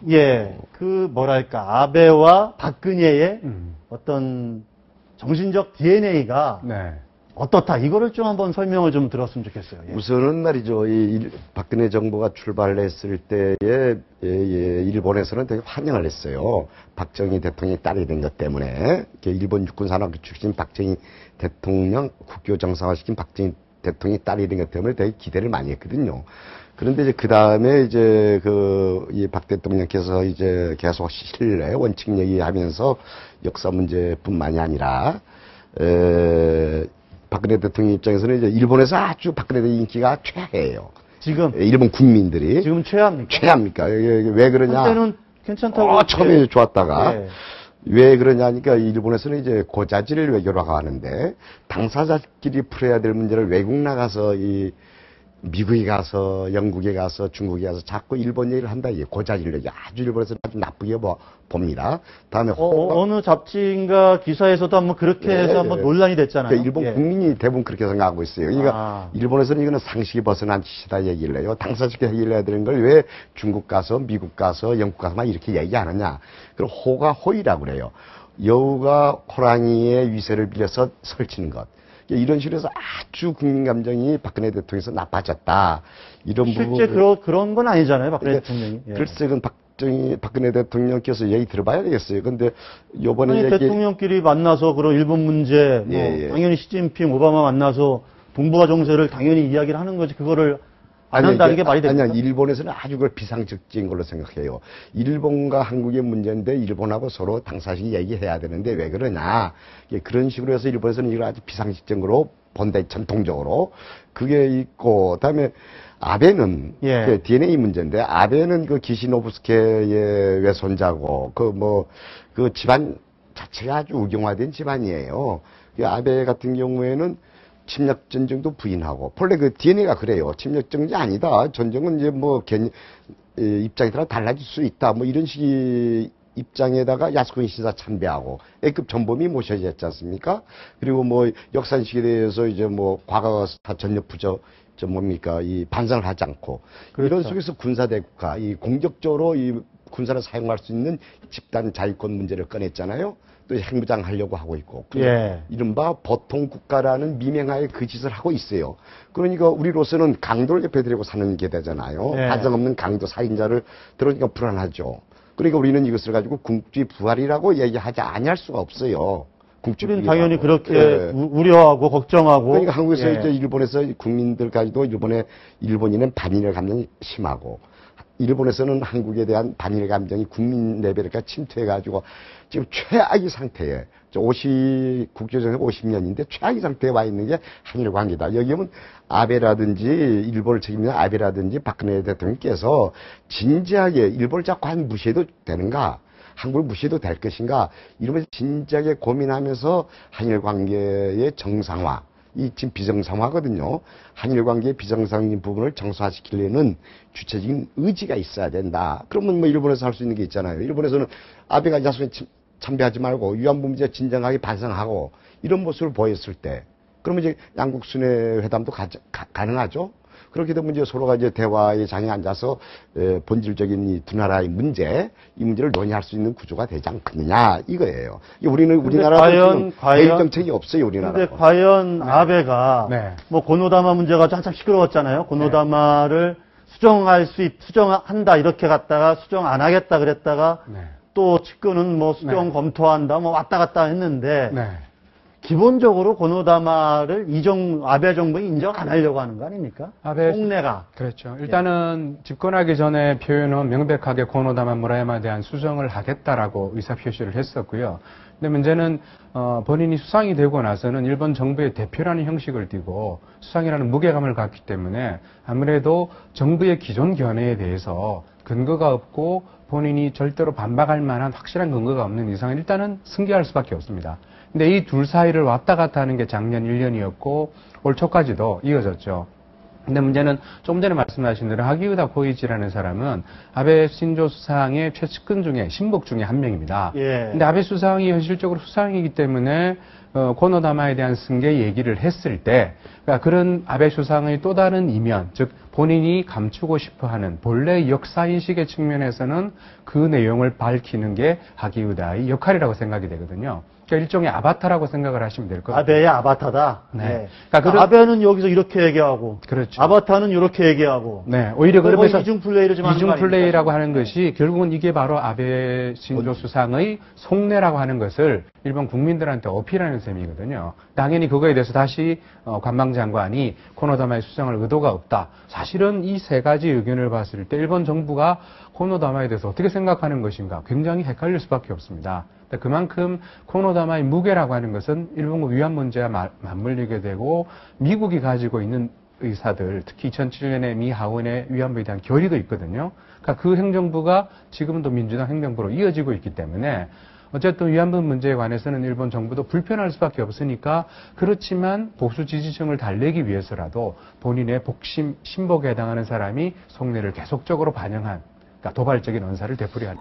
예, 그 뭐랄까 아베와 박근혜의 어떤 정신적 DNA가 네. 어떻다 이거를 좀 한번 설명을 좀 들었으면 좋겠어요. 예. 우선은 말이죠. 박근혜 정부가 출발했을 때에 일본에서는 되게 환영을 했어요. 박정희 대통령이 딸이 된 것 때문에 일본 육군산업 출신 박정희 대통령 국교 정상화시킨 박정희 대통령이 딸이 된 것 때문에 되게 기대를 많이 했거든요. 그런데 이제 그 다음에 이제 이 박 대통령께서 이제 계속 신뢰 원칙 얘기하면서 역사 문제뿐만이 아니라 박근혜 대통령 입장에서는 이제 일본에서 아주 박근혜 대통령 인기가 최하예요. 지금 일본 국민들이 지금 최합니까? 최합니까? 왜 그러냐? 한때는 괜찮다고 처음에 좋았다가 예. 왜 그러냐니까 일본에서는 이제 고자질 외교라고 하는데 당사자끼리 풀어야 될 문제를 외국 나가서 미국에 가서 영국에 가서 중국에 가서 자꾸 일본 얘기를 한다. 이게 고자질 얘기 아주 일본에서는 아주 나쁘게 봅니다. 다음에 어느 잡지인가 기사에서도 한번 그렇게 해서 한번 논란이 됐잖아요. 그러니까 일본 예. 국민이 대부분 그렇게 생각하고 있어요. 그러니까 일본에서는 이거는 상식이 벗어난 짓이다 얘기를 해요. 당사자끼리 얘기를 해야 되는 걸 왜 중국 가서 미국 가서 영국 가서만 이렇게 얘기 안 하냐. 그럼 호가 호의라고 그래요. 여우가 호랑이의 위세를 빌려서 설치는 것. 이런 식으로 해서 아주 국민 감정이 박근혜 대통령에서 나빠졌다. 이런 실제 부분. 그런 건 아니잖아요, 박근혜 대통령이. 예. 글쎄, 그건 박근혜 대통령께서 얘기 들어봐야 되겠어요. 근데 요번에 대통령끼리 만나서 그런 일본 문제, 당연히 시진핑, 오바마 만나서 동북아 정세를 당연히 이야기를 하는 거지. 그거를 안 한다는 게 말이 됩니까? 아니야, 일본에서는 아주 그걸 비상적인 걸로 생각해요. 일본과 한국의 문제인데 일본하고 서로 당사자끼리 얘기해야 되는데 왜 그러냐. 그런 식으로 해서 일본에서는 이걸 아주 비상식적으로 본다, 전통적으로. 그게 있고, 그다음에 아베는 그 DNA 문제인데 아베는 그 기시노부스케의 외손자고 그 집안 자체가 아주 우경화된 집안이에요. 그 아베 같은 경우에는 침략 전쟁도 부인하고 본래 그 DNA가 그래요. 침략 전쟁이 아니다. 전쟁은 이제 입장에 따라 달라질 수 있다. 이런 식의 입장에다가 야스쿠니 시사 참배하고 A급 전범이 모셔져 있지 않습니까? 그리고 역사인식에 대해서 이제 과거 다 전력 부저 이 반성을 하지 않고 그렇죠. 이런 속에서 군사대국가 공격적으로 이 군사를 사용할 수 있는 집단 자유권 문제를 꺼냈잖아요. 또 핵무장하려고 하고 있고 이른바 보통 국가라는 미명하에 그 짓을 하고 있어요. 그러니까 우리로서는 강도를 옆에 데리고 사는 게 되잖아요. 반성 없는 강도 살인자를 들으니까 불안하죠. 그러니까 우리는 이것을 가지고 국주의 부활이라고 얘기하지 아니할 수가 없어요. 우리는 당연히 그렇게 우려하고 걱정하고. 그러니까 한국에서 이제 일본에서 국민들까지도 일본인은 반일의 감정이 심하고 일본에서는 한국에 대한 반일 감정이 국민 레벨까지 침투해가지고 지금 최악의 상태에 국제정세 50년인데 최악의 상태에 와 있는 게 한일 관계다. 여기 보면 아베라든지 일본을 책임지는 아베라든지 박근혜 대통령께서 진지하게 일본을 자꾸 무시해도 되는가? 한국을 무시해도 될 것인가? 이러면서 진지하게 고민하면서 한일 관계의 정상화, 지금 비정상화거든요. 한일 관계의 비정상인 부분을 정상화시키려는 주체적인 의지가 있어야 된다. 그러면 일본에서 할 수 있는 게 있잖아요. 일본에서는 아베가 야스쿠니 참배하지 말고 위안부 문제 진정하게 반성하고 이런 모습을 보였을 때, 그러면 이제 양국 순회 회담도 가능하죠. 그렇게 되면 이제 서로가 이제 대화의 장에 앉아서 본질적인 이 두 나라의 문제, 이 문제를 논의할 수 있는 구조가 되지 않겠느냐 이거예요. 우리나라도 대일 정책이 없어요. 우리나라. 그런데 과연 아베가 고노다마 문제가 한참 시끄러웠잖아요. 고노다마를 수정한다 이렇게 갔다가 수정 안 하겠다 그랬다가 또 측근은 수정 검토한다 왔다 갔다 했는데. 기본적으로 고노다마를 아베 정부에 인정 안 하려고 하는 거 아닙니까? 아베 홍내가. 그렇죠. 일단은 집권하기 전에 표현은 명백하게 고노다마 무라야마에 대한 수정을 하겠다라고 의사표시를 했었고요. 근데 문제는 본인이 수상이 되고 나서는 일본 정부의 대표라는 형식을 띠고 수상이라는 무게감을 갖기 때문에 아무래도 정부의 기존 견해에 대해서 근거가 없고 본인이 절대로 반박할 만한 확실한 근거가 없는 이상은 일단은 승계할 수밖에 없습니다. 근데 이 둘 사이를 왔다 갔다 하는 게 작년 1년이었고 올 초까지도 이어졌죠. 근데 문제는 조금 전에 말씀하신 대로 하기우다 고이치라는 사람은 아베 신조 수상의 최측근 중에 신복 중에 한 명입니다. 근데 아베 수상이 현실적으로 수상이기 때문에 코노다마에 대한 승계 얘기를 했을 때, 그러니까 그런 아베 수상의 또 다른 이면, 즉 본인이 감추고 싶어하는 본래 역사인식의 측면에서는 그 내용을 밝히는 게 하기우다의 역할이라고 생각이 되거든요. 그러니까 일종의 아바타라고 생각을 하시면 될 것 같아요. 아베의 아바타다. 네. 그러니까 아베는 여기서 이렇게 얘기하고, 그렇죠. 아바타는 이렇게 얘기하고. 네, 오히려 그러면서 이중 플레이를 좀 하는 거 이중 플레이라고 아닙니까? 하는 것이 결국은 이게 바로 아베 신조 수상의 속내라고 하는 것을 일본 국민들한테 어필하는 셈이거든요. 당연히 그거에 대해서 다시 관방장관이 코노다마의 수상을 의도가 없다. 사실은 이 세 가지 의견을 봤을 때 일본 정부가 코노다마에 대해서 어떻게 생각하는 것인가 굉장히 헷갈릴 수밖에 없습니다. 그만큼 코노다마의 무게라고 하는 것은 일본국 위안 문제와 맞물리게 되고 미국이 가지고 있는 의사들, 특히 2007년에 미 하원의 위안부에 대한 결의도 있거든요. 그러니까 그 행정부가 지금도 민주당 행정부로 이어지고 있기 때문에 어쨌든 위안부 문제에 관해서는 일본 정부도 불편할 수밖에 없으니까 그렇지만 보수 지지층을 달래기 위해서라도 본인의 복심, 신복에 해당하는 사람이 속내를 계속적으로 반영한 그러니까 도발적인 언사를 되풀이하는